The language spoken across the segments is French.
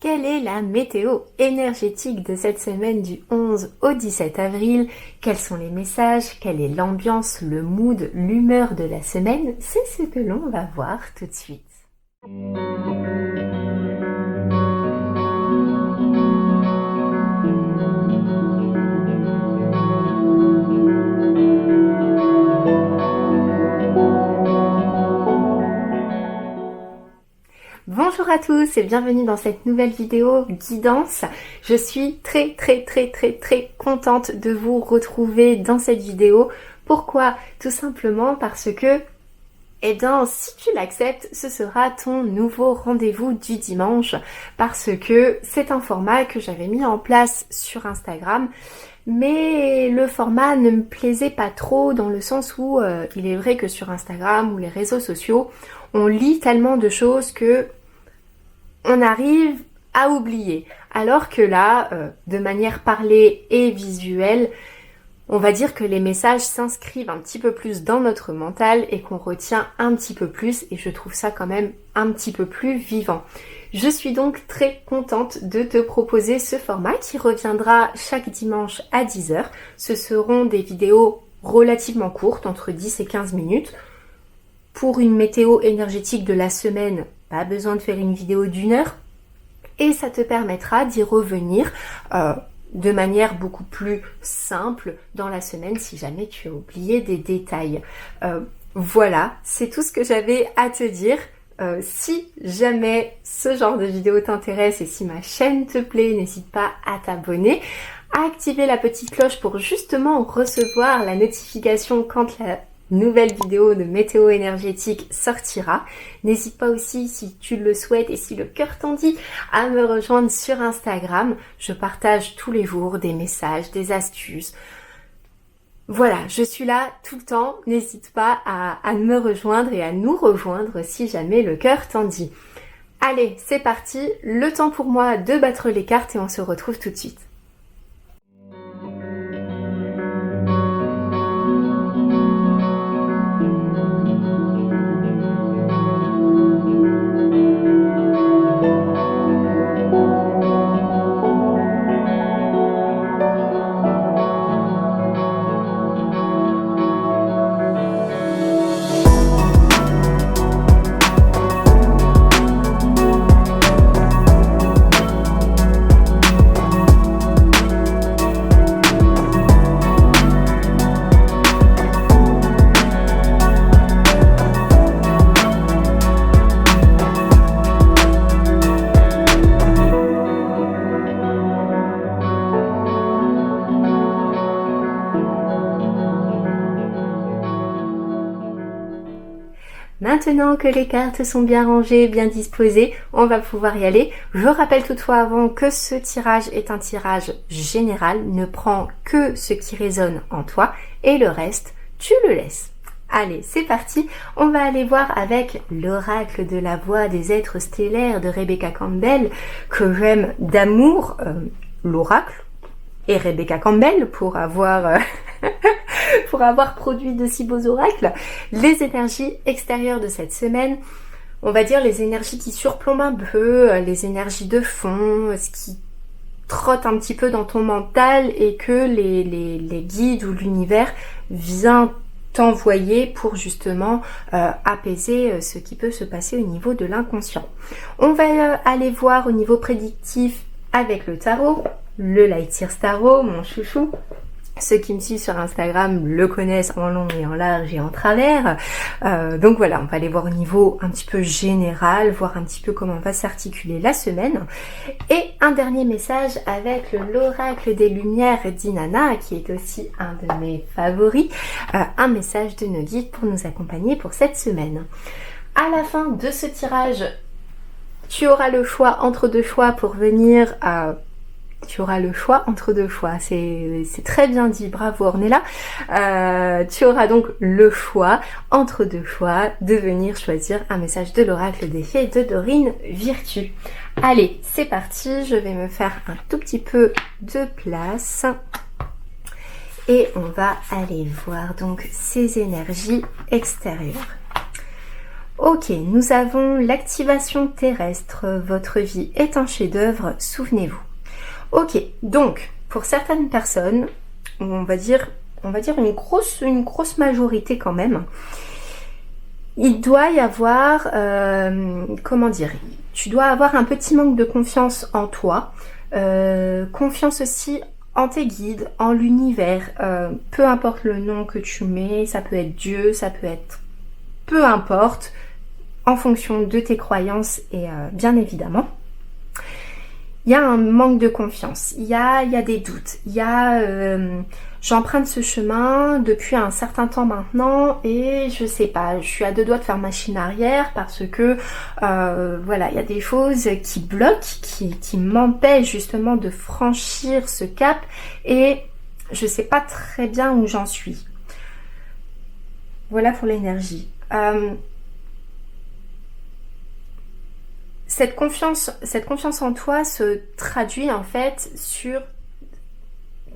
quelle est la météo énergétique de cette semaine du 11 au 17 avril? Quels sont les messages? Quelle est l'ambiance, le mood, l'humeur de la semaine? C'est ce que l'on va voir tout de suite. Bonjour à tous et bienvenue dans cette nouvelle vidéo guidance. Je suis très contente de vous retrouver dans cette vidéo. Pourquoi? Tout simplement parce que, si tu l'acceptes, ce sera ton nouveau rendez-vous du dimanche, parce que c'est un format que j'avais mis en place sur Instagram, mais le format ne me plaisait pas trop dans le sens où il est vrai que sur Instagram ou les réseaux sociaux, on lit tellement de choses que on arrive à oublier. Alors que là, de manière parlée et visuelle, on va dire que les messages s'inscrivent un petit peu plus dans notre mental et qu'on retient un petit peu plus, et je trouve ça quand même un petit peu plus vivant. Je suis donc très contente de te proposer ce format qui reviendra chaque dimanche à 10h. Ce seront des vidéos relativement courtes, entre 10 et 15 minutes. Pour une météo énergétique de la semaine, pas besoin de faire une vidéo d'1 heure. Et ça te permettra d'y revenir de manière beaucoup plus simple dans la semaine si jamais tu as oublié des détails. Voilà, c'est tout ce que j'avais à te dire. Si jamais ce genre de vidéo t'intéresse et si ma chaîne te plaît, n'hésite pas à t'abonner, à activer la petite cloche pour justement recevoir la notification quand la nouvelle vidéo de météo énergétique sortira. N'hésite pas aussi, si tu le souhaites et si le cœur t'en dit, à me rejoindre sur Instagram. Je partage tous les jours des messages, des astuces. Voilà, je suis là tout le temps. N'hésite pas à me rejoindre et à nous rejoindre si jamais le cœur t'en dit. Allez, c'est parti. Le temps pour moi de battre les cartes et on se retrouve tout de suite. Maintenant que les cartes sont bien rangées, bien disposées, on va pouvoir y aller. Je rappelle toutefois avant que ce tirage est un tirage général, ne prends que ce qui résonne en toi et le reste, tu le laisses. Allez, c'est parti, on va aller voir avec l'oracle de la voix des êtres stellaires de Rebecca Campbell, que j'aime d'amour, l'oracle, et Rebecca Campbell pour avoir produit de si beaux oracles. Les énergies extérieures de cette semaine, on va dire les énergies qui surplombent un peu, les énergies de fond, ce qui trotte un petit peu dans ton mental et que les guides ou l'univers vient t'envoyer pour justement apaiser ce qui peut se passer au niveau de l'inconscient. On va aller voir au niveau prédictif avec le tarot, le Light Years Tarot, mon chouchou. Ceux qui me suivent sur Instagram le connaissent en long et en large et en travers. Donc voilà, on va aller voir au niveau un petit peu général, voir un petit peu comment va s'articuler la semaine. Et un dernier message avec l'oracle des lumières d'Inanna, qui est aussi un de mes favoris. Un message de nos guides pour nous accompagner pour cette semaine. À la fin de ce tirage, tu auras le choix entre deux choix pour venir tu auras le choix entre deux choix. C'est très bien dit, bravo Ornella. Tu auras donc le choix entre deux choix de venir choisir un message de l'oracle des fées de Dorine Virtue. Allez, c'est parti, je vais me faire un tout petit peu de place. Et on va aller voir donc ces énergies extérieures. Ok, nous avons l'activation terrestre. Votre vie est un chef-d'œuvre, souvenez-vous. Ok, donc pour certaines personnes, on va dire une grosse majorité quand même, il doit y avoir, comment dire, tu dois avoir un petit manque de confiance en toi, confiance aussi en tes guides, en l'univers, peu importe le nom que tu mets, ça peut être Dieu, ça peut être peu importe, en fonction de tes croyances et bien évidemment. Il y a un manque de confiance, il y a des doutes, il y a j'emprunte ce chemin depuis un certain temps maintenant et je sais pas, je suis à deux doigts de faire machine arrière parce que voilà, il y a des choses qui bloquent, qui m'empêchent justement de franchir ce cap et je sais pas très bien où j'en suis. Voilà pour l'énergie. Cette confiance en toi se traduit en fait sur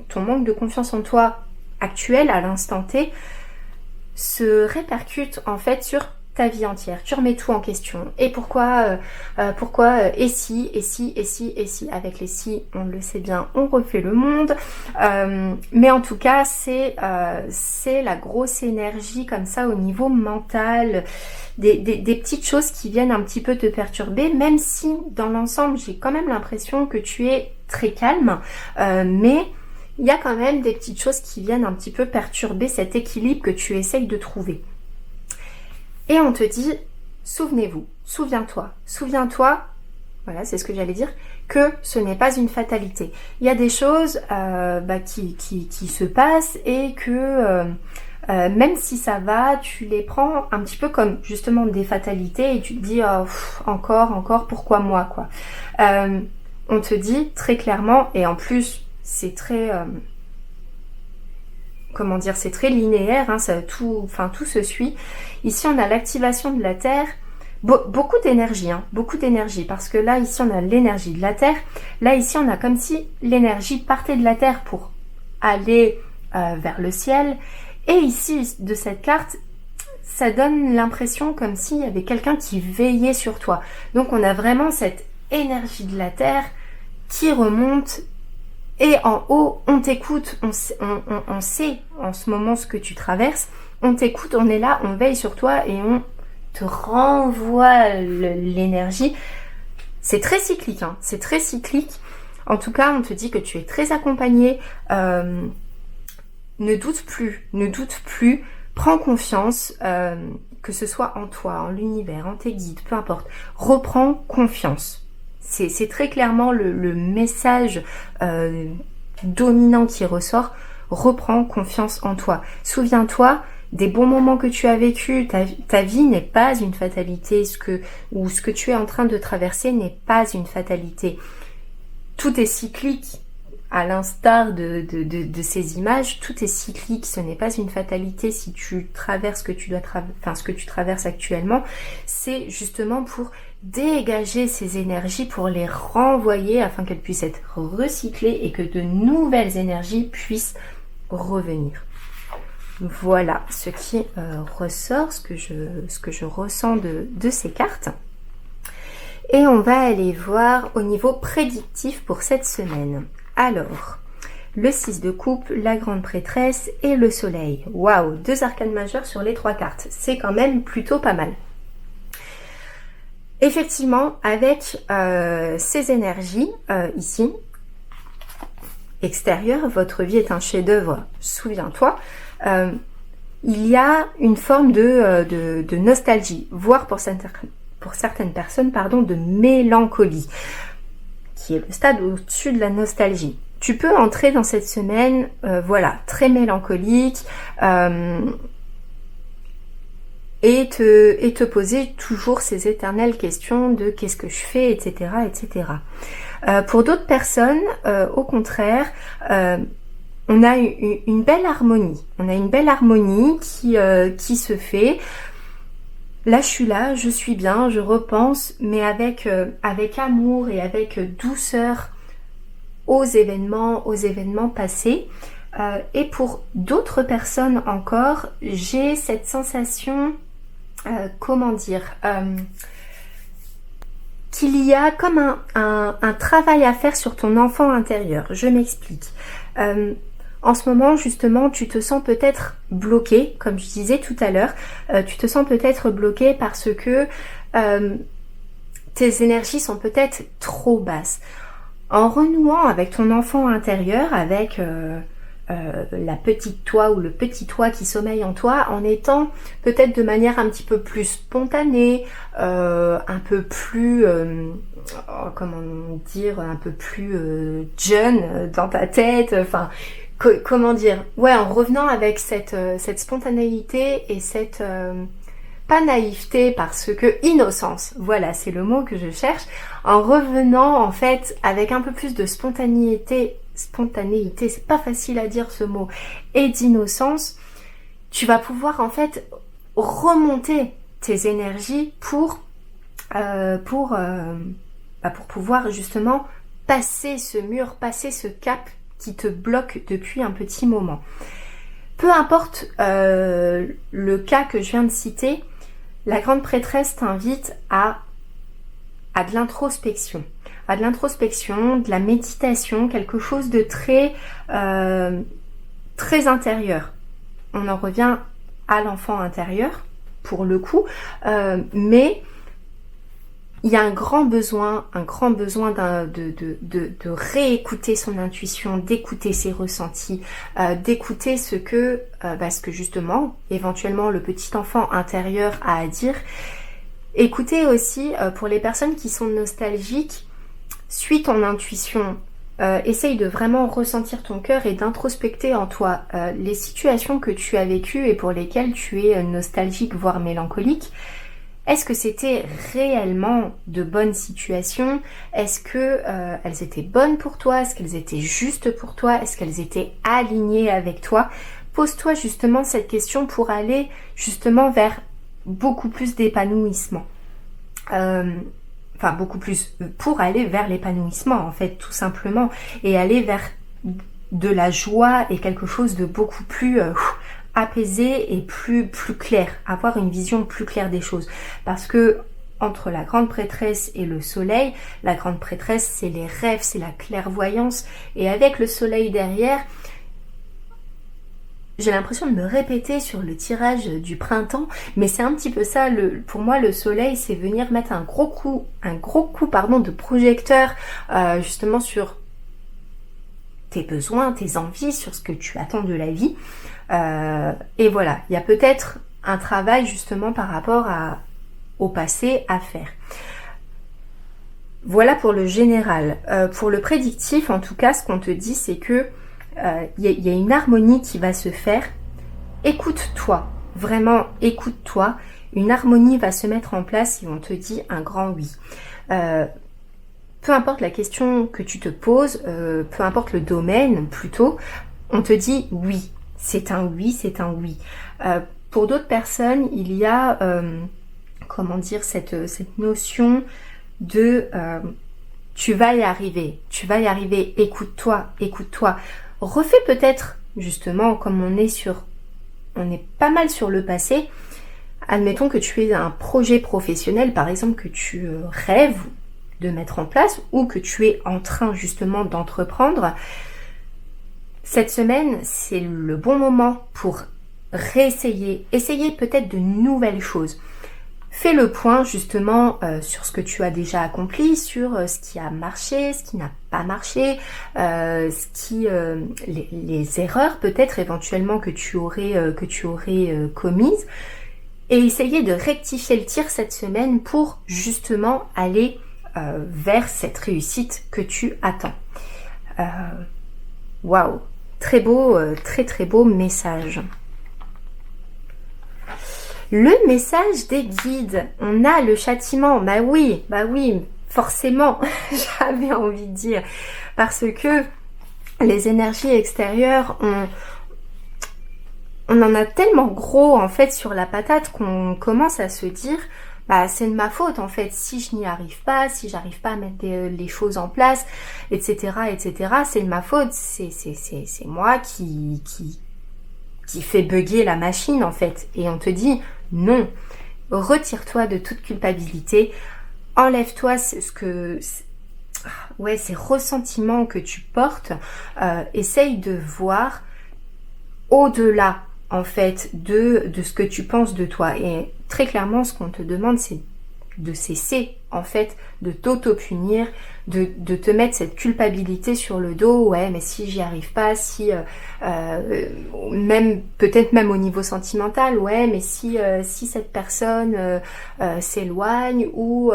ton manque de confiance en toi actuel à l'instant T, se répercute en fait sur ta vie entière. Tu remets tout en question. Et pourquoi et si avec les si, on le sait bien, on refait le monde. Mais en tout cas, c'est la grosse énergie comme ça au niveau mental, des petites choses qui viennent un petit peu te perturber, même si dans l'ensemble, j'ai quand même l'impression que tu es très calme, mais il y a quand même des petites choses qui viennent un petit peu perturber cet équilibre que tu essayes de trouver. Et on te dit, souvenez-vous, souviens-toi, voilà, c'est ce que j'allais dire, que ce n'est pas une fatalité. Il y a des choses qui se passent et que même si ça va, tu les prends un petit peu comme justement des fatalités et tu te dis encore, pourquoi moi quoi. On te dit très clairement, et en plus c'est très c'est très linéaire, hein, tout se suit. Ici on a l'activation de la Terre, beaucoup d'énergie, parce que là ici on a l'énergie de la Terre, là ici on a comme si l'énergie partait de la Terre pour aller vers le ciel, et ici de cette carte, ça donne l'impression comme s'il y avait quelqu'un qui veillait sur toi. Donc on a vraiment cette énergie de la Terre qui remonte. Et en haut, on t'écoute, on sait en ce moment ce que tu traverses, on t'écoute, on est là, on veille sur toi et on te renvoie l'énergie. C'est très cyclique, hein, c'est très cyclique. En tout cas, on te dit que tu es très accompagné. Ne doute plus, prends confiance, que ce soit en toi, en l'univers, en tes guides, peu importe. Reprends confiance. C'est très clairement le message dominant qui ressort. Reprends confiance en toi. Souviens-toi des bons moments que tu as vécu. Ta vie n'est pas une fatalité. Ce que tu es en train de traverser n'est pas une fatalité. Tout est cyclique. À l'instar de ces images, tout est cyclique, ce n'est pas une fatalité si tu traverses ce que tu traverses actuellement, c'est justement pour dégager ces énergies, pour les renvoyer afin qu'elles puissent être recyclées et que de nouvelles énergies puissent revenir. Voilà ce qui ressort, ce que je ressens de ces cartes. Et on va aller voir au niveau prédictif pour cette semaine. Alors, le 6 de coupe, la grande prêtresse et le soleil. Waouh, 2 arcanes majeures sur les 3 cartes. C'est quand même plutôt pas mal. Effectivement, avec ces énergies ici, extérieures, votre vie est un chef-d'œuvre, souviens-toi, il y a une forme de nostalgie, voire pour certaines personnes, de mélancolie, qui est le stade au-dessus de la nostalgie. Tu peux entrer dans cette semaine, très mélancolique, et te poser toujours ces éternelles questions de qu'est-ce que je fais, etc., etc. Pour d'autres personnes, au contraire, on a une belle harmonie. On a une belle harmonie qui se fait. Là, je suis bien, je repense, mais avec amour et avec douceur aux événements passés. Et pour d'autres personnes encore, j'ai cette sensation comment dire, qu'il y a comme un travail à faire sur ton enfant intérieur. Je m'explique. En ce moment, justement, tu te sens peut-être bloqué, comme je disais tout à l'heure, tu te sens peut-être bloqué parce que tes énergies sont peut-être trop basses. En renouant avec ton enfant intérieur, avec la petite toi ou le petit toi qui sommeille en toi, en étant peut-être de manière un petit peu plus spontanée, un peu plus, comment dire, un peu plus jeune dans ta tête, enfin, comment dire, ouais, en revenant avec cette spontanéité et cette pas naïveté parce que innocence, voilà, c'est le mot que je cherche, en revenant en fait avec un peu plus de spontanéité, c'est pas facile à dire ce mot, et d'innocence, tu vas pouvoir en fait remonter tes énergies pour pouvoir justement passer ce mur, passer ce cap qui te bloque depuis un petit moment. Peu importe le cas que je viens de citer, la grande prêtresse t'invite à de l'introspection. À de l'introspection, de la méditation, quelque chose de très, très intérieur. On en revient à l'enfant intérieur, pour le coup, mais il y a un grand besoin de réécouter son intuition, d'écouter ses ressentis, d'écouter ce que justement, éventuellement, le petit enfant intérieur a à dire. Écoutez aussi, pour les personnes qui sont nostalgiques, suis ton intuition, essaye de vraiment ressentir ton cœur et d'introspecter en toi les situations que tu as vécues et pour lesquelles tu es nostalgique, voire mélancolique. Est-ce que c'était réellement de bonnes situations? Est-ce que elles étaient bonnes pour toi? Est-ce qu'elles étaient justes pour toi? Est-ce qu'elles étaient alignées avec toi? Pose-toi justement cette question pour aller justement vers beaucoup plus d'épanouissement. Beaucoup plus pour aller vers l'épanouissement en fait, tout simplement, et aller vers de la joie et quelque chose de beaucoup plus apaisé et plus clair, avoir une vision plus claire des choses. Parce que entre la grande prêtresse et le soleil, la grande prêtresse c'est les rêves, c'est la clairvoyance, et avec le soleil derrière, j'ai l'impression de me répéter sur le tirage du printemps, mais c'est un petit peu ça, pour moi le soleil c'est venir mettre un gros coup de projecteur justement sur tes besoins, tes envies, sur ce que tu attends de la vie. Et voilà, il y a peut-être un travail justement par rapport au passé à faire. Voilà pour le général. Pour le prédictif, en tout cas, ce qu'on te dit, c'est que il y a une harmonie qui va se faire. Écoute-toi, vraiment écoute-toi. Une harmonie va se mettre en place et on te dit un grand oui. Peu importe la question que tu te poses, peu importe le domaine plutôt, on te dit oui. C'est un oui, c'est un oui. Pour d'autres personnes, il y a cette notion de tu vas y arriver, écoute-toi. Refais peut-être, justement, comme on est pas mal sur le passé, admettons que tu aies un projet professionnel, par exemple, que tu rêves de mettre en place ou que tu es en train justement d'entreprendre. Cette semaine, c'est le bon moment pour essayer peut-être de nouvelles choses. Fais le point justement sur ce que tu as déjà accompli, sur ce qui a marché, ce qui n'a pas marché, les erreurs peut-être éventuellement que tu aurais commises, et essayer de rectifier le tir cette semaine pour justement aller vers cette réussite que tu attends. Waouh, très beau, très beau message. Le message des guides, on a le châtiment, bah oui, forcément, j'avais envie de dire, parce que les énergies extérieures, on en a tellement gros en fait sur la patate qu'on commence à se dire, bah c'est de ma faute en fait, si je n'y arrive pas, si j'arrive pas à mettre les choses en place, etc., c'est de ma faute, c'est moi qui fait bugger la machine en fait, et on te dit non, retire-toi de toute culpabilité, enlève-toi ces ressentiments que tu portes, essaye de voir au-delà en fait de ce que tu penses de toi. Et très clairement, ce qu'on te demande, c'est de cesser en fait de t'auto-punir, de te mettre cette culpabilité sur le dos. Ouais, mais si j'y arrive pas, si même peut-être même au niveau sentimental, ouais, mais si cette personne s'éloigne ou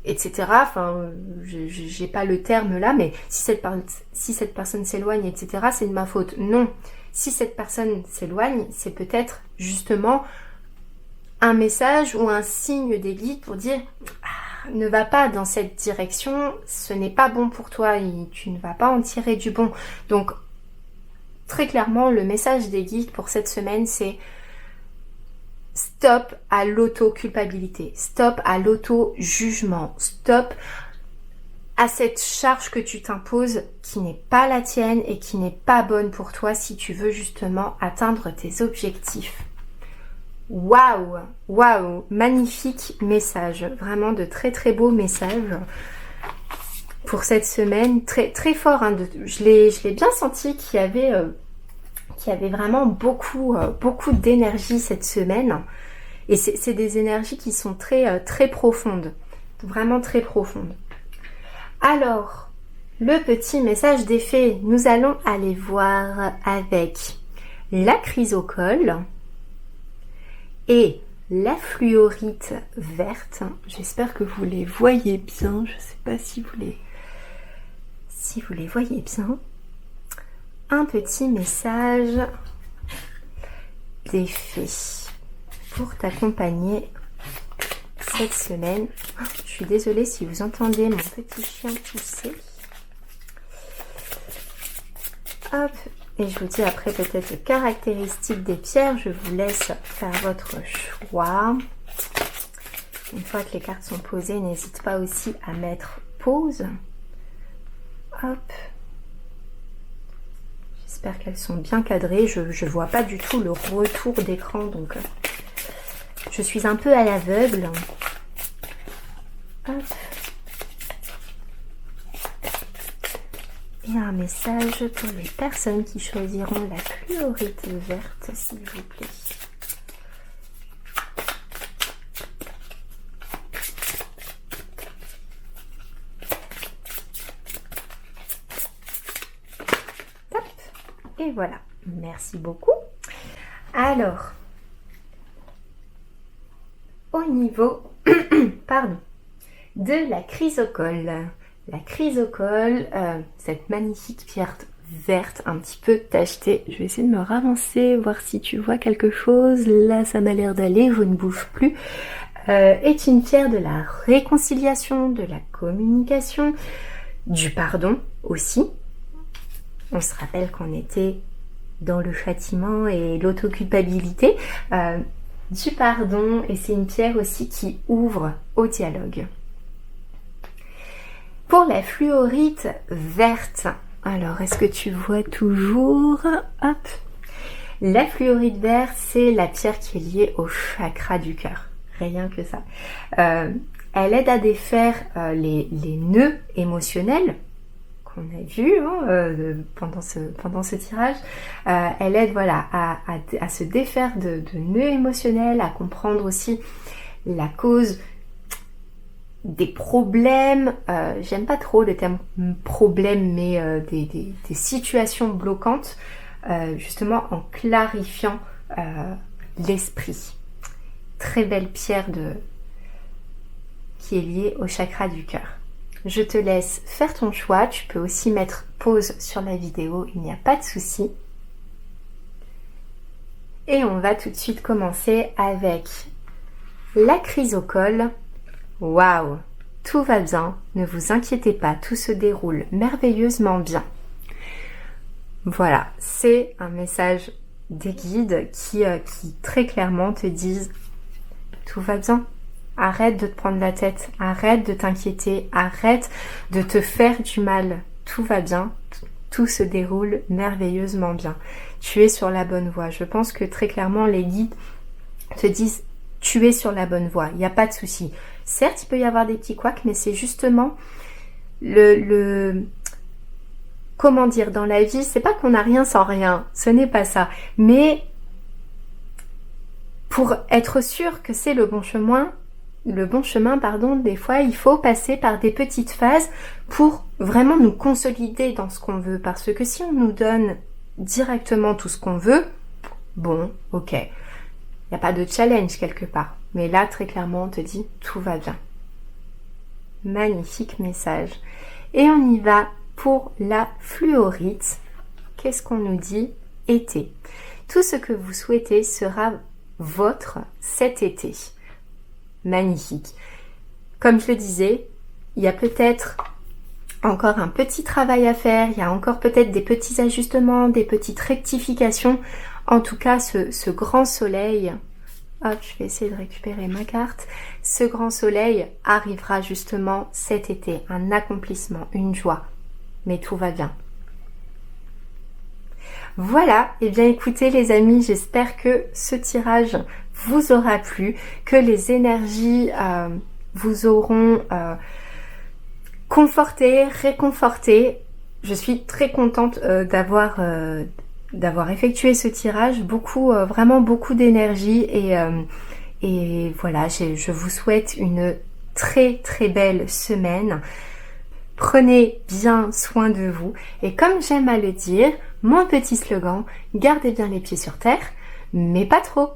etc. Enfin, j'ai pas le terme là, mais si cette personne s'éloigne, etc., c'est de ma faute. Non. Si cette personne s'éloigne, c'est peut-être justement un message ou un signe des guides pour dire ne va pas dans cette direction, ce n'est pas bon pour toi et tu ne vas pas en tirer du bon. Donc, très clairement, le message des guides pour cette semaine, c'est stop à l'auto-culpabilité, stop à l'auto-jugement, stop à cette charge que tu t'imposes qui n'est pas la tienne et qui n'est pas bonne pour toi si tu veux justement atteindre tes objectifs. Waouh, waouh, magnifique message, vraiment de très très beaux messages pour cette semaine, très très fort. Hein, je l'ai bien senti qu'il y avait vraiment beaucoup d'énergie cette semaine, et c'est des énergies qui sont très très profondes, vraiment très profondes. Alors, le petit message des fées, nous allons aller voir avec la chrysocole et la fluorite verte. J'espère que vous les voyez bien. Je ne sais pas si vous les voyez bien. Un petit message des fées pour t'accompagner cette semaine. Je suis désolée si vous entendez mon petit chien tousser. Hop. Et je vous dis après peut-être les caractéristiques des pierres. Je vous laisse faire votre choix. Une fois que les cartes sont posées, n'hésite pas aussi à mettre pause. Hop. J'espère qu'elles sont bien cadrées. Je ne vois pas du tout le retour d'écran, donc je suis un peu à l'aveugle. Hop. Et un message pour les personnes qui choisiront la fluorite verte, s'il vous plaît. Hop. Et voilà. Merci beaucoup. Alors, au niveau pardon, de la chrysocole. La chrysocole, cette magnifique pierre verte un petit peu tachetée. Je vais essayer de me ravancer, voir si tu vois quelque chose. Là, ça m'a l'air d'aller, je ne bouge plus. Est une pierre de la réconciliation, de la communication, du pardon aussi. On se rappelle qu'on était dans le châtiment et l'autoculpabilité. Du pardon, et c'est une pierre aussi qui ouvre au dialogue. Pour la fluorite verte, alors est-ce que tu vois toujours? Hop. La fluorite verte, c'est la pierre qui est liée au chakra du cœur. Rien que ça. Elle aide à défaire les nœuds émotionnels qu'on a vus pendant ce tirage. Elle aide voilà, à se défaire de nœuds émotionnels, à comprendre aussi la cause des problèmes, j'aime pas trop le terme problème, mais des situations bloquantes, justement en clarifiant l'esprit. Très belle pierre qui est liée au chakra du cœur. Je te laisse faire ton choix, tu peux aussi mettre pause sur la vidéo, il n'y a pas de souci. Et on va tout de suite commencer avec la chrysocole. Waouh, tout va bien, ne vous inquiétez pas, tout se déroule merveilleusement bien. Voilà, c'est un message des guides qui très clairement te disent tout va bien. Arrête de te prendre la tête, arrête de t'inquiéter, arrête de te faire du mal. Tout va bien, tout se déroule merveilleusement bien. Tu es sur la bonne voie. Je pense que très clairement les guides te disent tu es sur la bonne voie, il n'y a pas de souci. Certes, il peut y avoir des petits couacs, mais c'est justement comment dire, dans la vie, c'est pas qu'on n'a rien sans rien, ce n'est pas ça. Mais pour être sûr que c'est le bon chemin, des fois, il faut passer par des petites phases pour vraiment nous consolider dans ce qu'on veut. Parce que si on nous donne directement tout ce qu'on veut, bon, ok, il n'y a pas de challenge quelque part. Mais là, très clairement, on te dit, tout va bien. Magnifique message. Et on y va pour la fluorite. Qu'est-ce qu'on nous dit? Été. Tout ce que vous souhaitez sera vôtre cet été. Magnifique. Comme je le disais, il y a peut-être encore un petit travail à faire, il y a encore peut-être des petits ajustements, des petites rectifications. En tout cas, ce grand soleil, hop, je vais essayer de récupérer ma carte. Ce grand soleil arrivera justement cet été, un accomplissement, une joie. Mais tout va bien. Voilà, et bien écoutez les amis, j'espère que ce tirage vous aura plu, que les énergies vous auront conforté, réconforté. Je suis très contente d'avoir effectué ce tirage, vraiment beaucoup d'énergie et voilà, je vous souhaite une très très belle semaine. Prenez bien soin de vous et comme j'aime à le dire, mon petit slogan, gardez bien les pieds sur terre, mais pas trop.